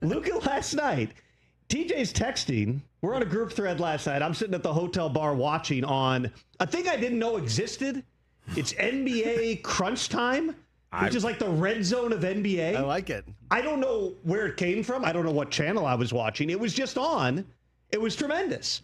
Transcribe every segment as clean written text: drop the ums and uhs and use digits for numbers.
Luka last night. TJ's texting. We're on a group thread last night. I'm sitting at the hotel bar watching on a thing I didn't know existed. It's NBA Crunch Time, which is like the red zone of NBA. I like it. I don't know where it came from. I don't know what channel I was watching. It was just on. It was tremendous.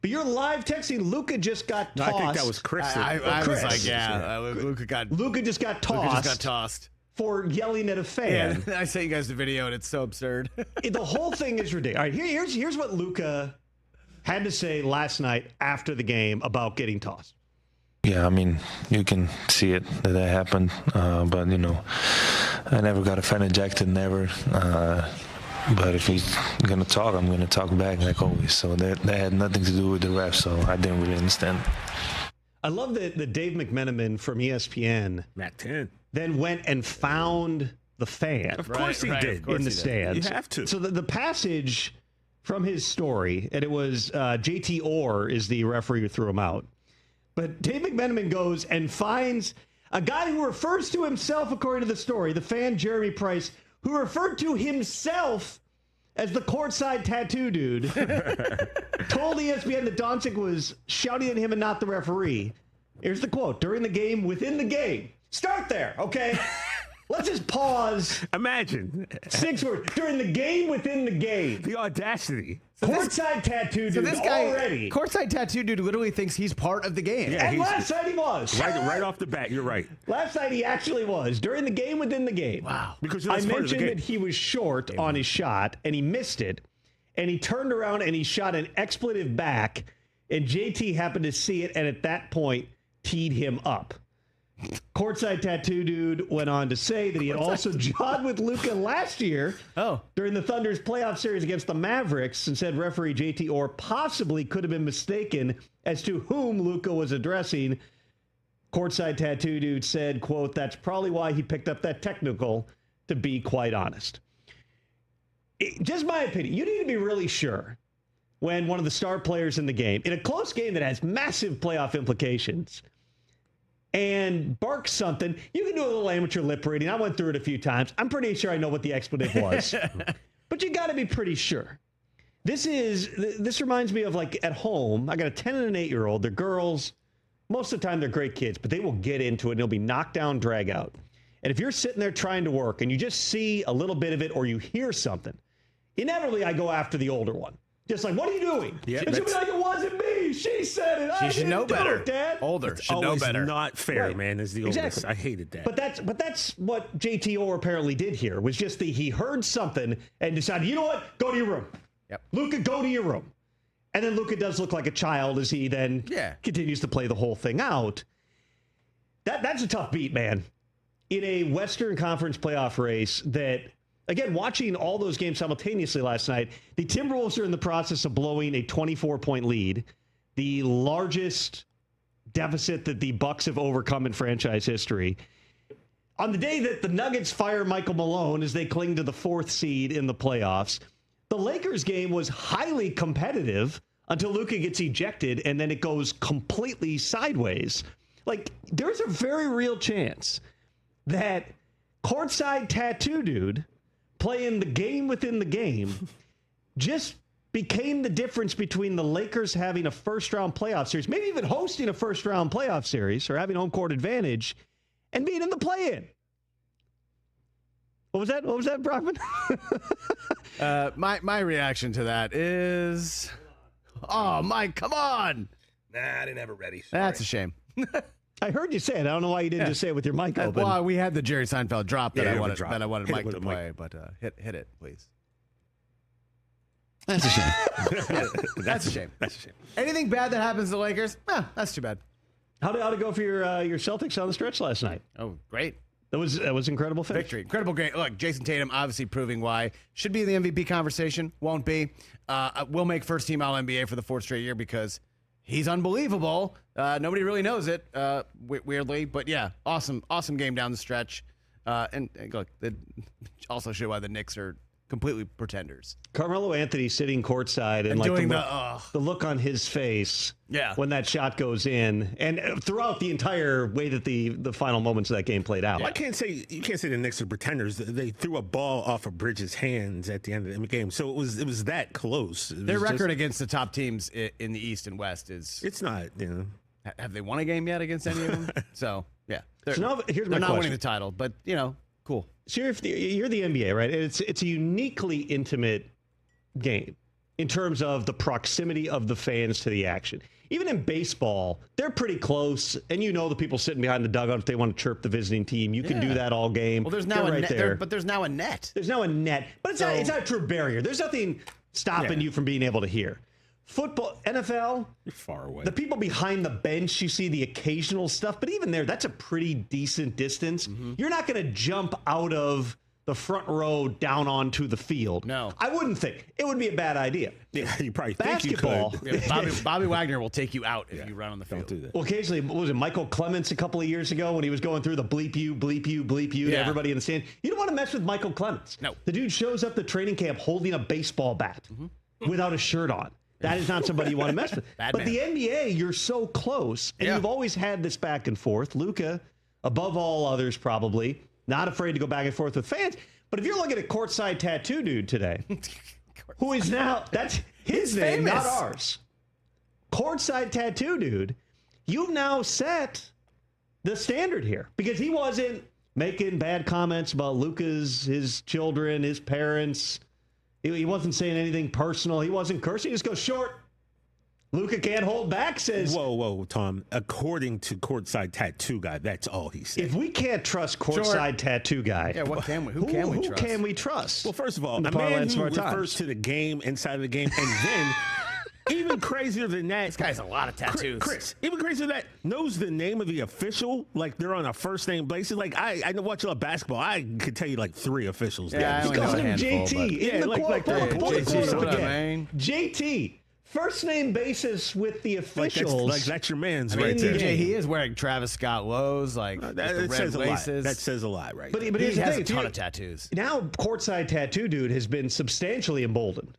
But you're live texting. Luka just got tossed. I think that was Chris. I Chris. was like, Luka just got tossed for yelling at a fan. Yeah, I sent you guys the video, and it's so absurd. The whole thing is ridiculous. All right, here's what Luka had to say last night after the game about getting tossed. Yeah, I mean, you can see it that happened, but, you know, I never got a fan ejected, never. But if he's going to talk, I'm going to talk back like always. So that had nothing to do with the ref, so I didn't really understand. I love that Dave McMenamin from ESPN Mac 10 then went and found the fan. Of course he did. In the stands. You have to. So the passage from his story, and it was JT Orr is the referee who threw him out. But Dave McMenamin goes and finds a guy who refers to himself, according to the story, the fan Jeremy Price, who referred to himself as the courtside tattoo dude, told ESPN that Doncic was shouting at him and not the referee. Here's the quote. During the game, within the game. Start there, okay? Let's just pause. Imagine. 6 words. During the game, within the game. The audacity. Courtside tattoo dude So this guy, already. Courtside tattoo dude, literally thinks he's part of the game. Yeah, And last night he was. Right off the bat, you're right. Last night he actually was. During the game, within the game. Wow. Because I that's part of the mentioned game. that he was short on his shot, and he missed it. And he turned around and he shot an expletive back, and JT happened to see it, and at that point, teed him up. Courtside tattoo dude went on to say that he had also jogged with Luka last year during the Thunder's playoff series against the Mavericks, and said referee JT Orr possibly could have been mistaken as to whom Luka was addressing. Courtside tattoo dude said, quote, "That's probably why he picked up that technical, to be quite honest." Just my opinion, you need to be really sure when one of the star players in the game, in a close game that has massive playoff implications, and barks something. You can do a little amateur lip reading. I went through it a few times. I'm pretty sure I know what the expletive was. But you got to be pretty sure. This reminds me of, like, at home. I got a 10 and an 8-year-old. They're girls. Most of the time they're great kids, but they will get into it and it'll be knockdown, drag out. And if you're sitting there trying to work and you just see a little bit of it or you hear something, inevitably I go after the older one. Just like, what are you doing? Yeah, and she'll be like, it wasn't me. She said it. She should know better. Dad. Older It's should know always better. not fair, Right. man, as the oldest. Exactly. I hated that. But that's what JT Orr apparently did here, was just he heard something and decided, you know what? Go to your room. Yep. Luka, go to your room. And then Luka does look like a child as he then continues to play the whole thing out. That's a tough beat, man. In a Western Conference playoff race that, again, watching all those games simultaneously last night, the Timberwolves are in the process of blowing a 24-point lead, the largest deficit that the Bucks have overcome in franchise history. On the day that the Nuggets fire Michael Malone as they cling to the 4th seed in the playoffs, the Lakers game was highly competitive until Luka gets ejected, and then it goes completely sideways. Like, there's a very real chance that courtside tattoo dude playing the game within the game just became the difference between the Lakers having a first-round playoff series, maybe even hosting a first-round playoff series or having home court advantage, and being in the play-in. What was that, Brockman? My reaction to that is, oh, Mike, come on. Nah, I didn't have it ready. Sorry. That's a shame. I heard you say it. I don't know why you didn't just say it with your mic open. Well, we had the Jerry Seinfeld drop that Yeah, I wanted drop. that I wanted Hit it Mike with to a mic. play, but hit it, please. That's a shame. That's a shame. That's a shame. Anything bad that happens to the Lakers? That's too bad. How'd it go for your Celtics on the stretch last night? Oh, great. That was incredible finish. Victory. Incredible game. Look, Jason Tatum obviously proving why. Should be in the MVP conversation. Won't be. Will make first team All-NBA for the 4th straight year because he's unbelievable. Nobody really knows it, weirdly. But, yeah, awesome game down the stretch. And look, it also show why the Knicks are completely pretenders. Carmelo Anthony sitting courtside and like doing the look on his face when that shot goes in, and throughout the entire way that the final moments of that game played out. Well, you can't say the Knicks are pretenders. They threw a ball off of Bridges' hands at the end of the game, so it was that close. Their record against the top teams in the East and West is it's not. Have they won a game yet against any of them? So yeah, they're now, here's my not question. winning the title, but cool. So you're the NBA, right? It's a uniquely intimate game in terms of the proximity of the fans to the action. Even in baseball, they're pretty close, and the people sitting behind the dugout if they want to chirp the visiting team. You can do that all game. Well, there's now a right net, there. but there's now a net. There's now a net, but it's not a true barrier. There's nothing stopping you from being able to hear. Football, NFL, You're far away. The people behind the bench, you see the occasional stuff, but even there, that's a pretty decent distance. You're not going to jump out of the front row down onto the field. No. I wouldn't think. It would be a bad idea. Yeah, you probably Basketball, think you could. Yeah, Bobby Wagner will take you out if you run on the field. Don't do that. Well, occasionally, what was it, Michael Clements a couple of years ago when he was going through the bleep you to everybody in the stand? You don't want to mess with Michael Clements. No. The dude shows up to training camp holding a baseball bat without a shirt on. That is not somebody you want to mess with. But man. the NBA, you're so close, and you've always had this back and forth. Luka, above all others probably, not afraid to go back and forth with fans. But if you're looking at Courtside Tattoo Dude today, who is now, that's his name, famous. not ours. Courtside Tattoo Dude, you've now set the standard here because he wasn't making bad comments about his children, his parents. He wasn't saying anything personal. He wasn't cursing. He just goes short. Luka can't hold back, says. Whoa, Tom. According to Courtside Tattoo Guy, that's all he said. If we can't trust Courtside Tattoo Guy, what can we? Who can we trust? Who can we trust? Well, first of all, In the a man parlance who of our refers times. to the game inside of the game, and then even crazier than that, This guy has a lot of tattoos. Chris, even crazier than that, knows the name of the official like they're on a first name basis. Like I watch a lot of basketball. I could tell you like 3 officials. Yeah, I He only know calls a him handful, JT. but- In the like quote, pull the JT, quote what up, again. man? JT. First name basis with the officials. That's your man's I mean, right there. TJ, he is wearing Travis Scott lows, like with the That red says a lot. laces. That says a lot, right? But there. here's he the has thing. a ton of tattoos. Now, Courtside Tattoo Dude has been substantially emboldened.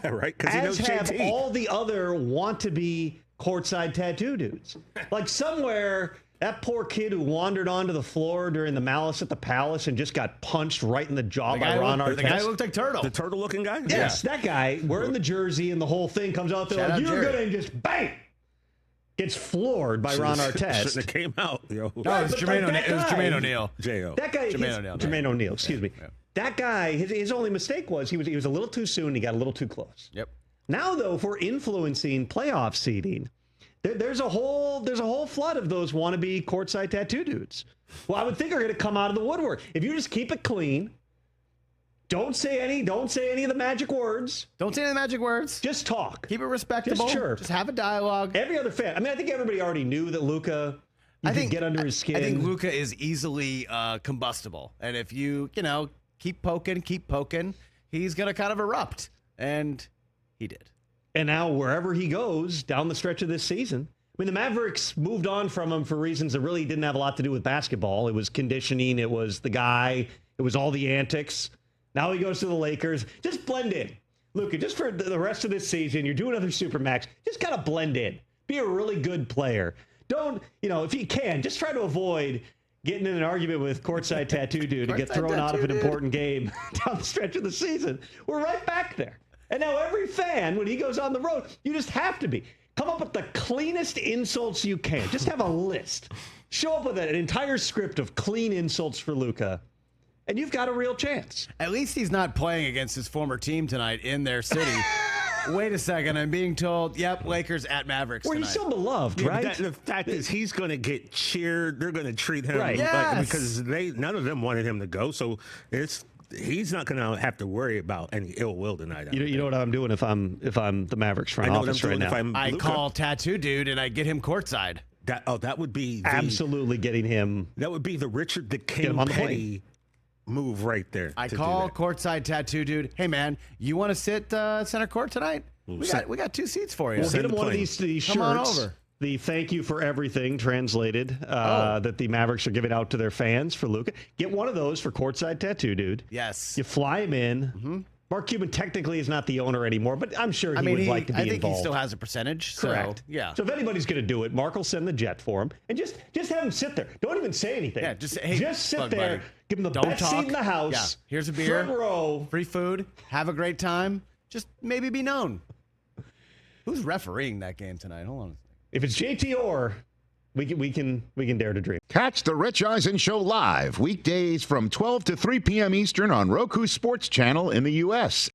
right? Because he knows As have JT. all the other want-to-be Courtside Tattoo Dudes. Like somewhere, that poor kid who wandered onto the floor during the Malice at the Palace and just got punched right in the jaw by Ron Artest. The guy looked like Turtle. The turtle-looking guy. Yes, that guy wearing the jersey and the whole thing comes out there Shout like, out you're Jerry. going to just bang! Gets floored by Ron Shouldn't Artest. have came out. Yo. No, it was but Jermaine like O'Neal. that It was guy- Jermaine O'Neal. J.O. That guy, Jermaine O'Neal. Excuse me. Yeah. That guy, his only mistake was he was a little too soon. He got a little too close. Yep. Now, though, if we're influencing playoff seeding, there's a whole flood of those wannabe Courtside Tattoo Dudes. Well, I would think are going to come out of the woodwork if you just keep it clean. Don't say any of the magic words. Don't say the magic words. Just talk. Keep it respectable. Just chirp. Just have a dialogue. Every other fan. I mean, I think everybody already knew that Luka. You could get under his skin. I think Luka is easily combustible, and if you keep poking, he's gonna kind of erupt, and he did. And now wherever he goes down the stretch of this season, I mean, the Mavericks moved on from him for reasons that really didn't have a lot to do with basketball. It was conditioning. It was the guy. It was all the antics. Now he goes to the Lakers. Just blend in. Luka, just for the rest of this season, you're doing other Supermax. Just kind of blend in. Be a really good player. Don't, if you can, just try to avoid getting in an argument with Courtside Tattoo Dude to get thrown out of an important game down the stretch of the season. We're right back there. And now every fan, when he goes on the road, you just have to be. Come up with the cleanest insults you can. Just have a list. Show up with an entire script of clean insults for Luka, and you've got a real chance. At least he's not playing against his former team tonight in their city. Wait a second, I'm being told, yep, Lakers at Mavericks Well, tonight. he's still beloved, Yeah, right? the fact is, he's going to get cheered. They're going to treat him Right. Yes. because none of them wanted him to go. So he's not going to have to worry about any ill will tonight. You know what I'm doing if I'm the Mavericks front I know what I'm office right doing now. if I'm I Luka. call Tattoo Dude and I get him courtside. That would be Absolutely getting him. That would be the Richard the him King on the Petty move right there. I to call do that. Courtside Tattoo Dude. Hey man, you want to sit center court tonight? We got 2 seats for you. We'll Send get him the one of plane. these shirts. Come on over. the thank you for everything translated that the Mavericks are giving out to their fans for Luka. Get one of those for Courtside Tattoo, dude. Yes. You fly him in. Mm-hmm. Mark Cuban technically is not the owner anymore, but I'm sure he would like to be involved. I think he still has a percentage. Correct. So, yeah. So if anybody's going to do it, Mark will send the jet for him. And just have him sit there. Don't even say anything. Yeah, just sit look, there. buddy, Give him the don't best talk. seat in the house. Yeah. Here's a beer. Front row. Free food. Have a great time. Just maybe be known. Who's refereeing that game tonight? Hold on. If it's JT Orr, we can dare to dream. Catch the Rich Eisen Show live weekdays from 12 to 3 p.m. Eastern on Roku Sports Channel in the U.S.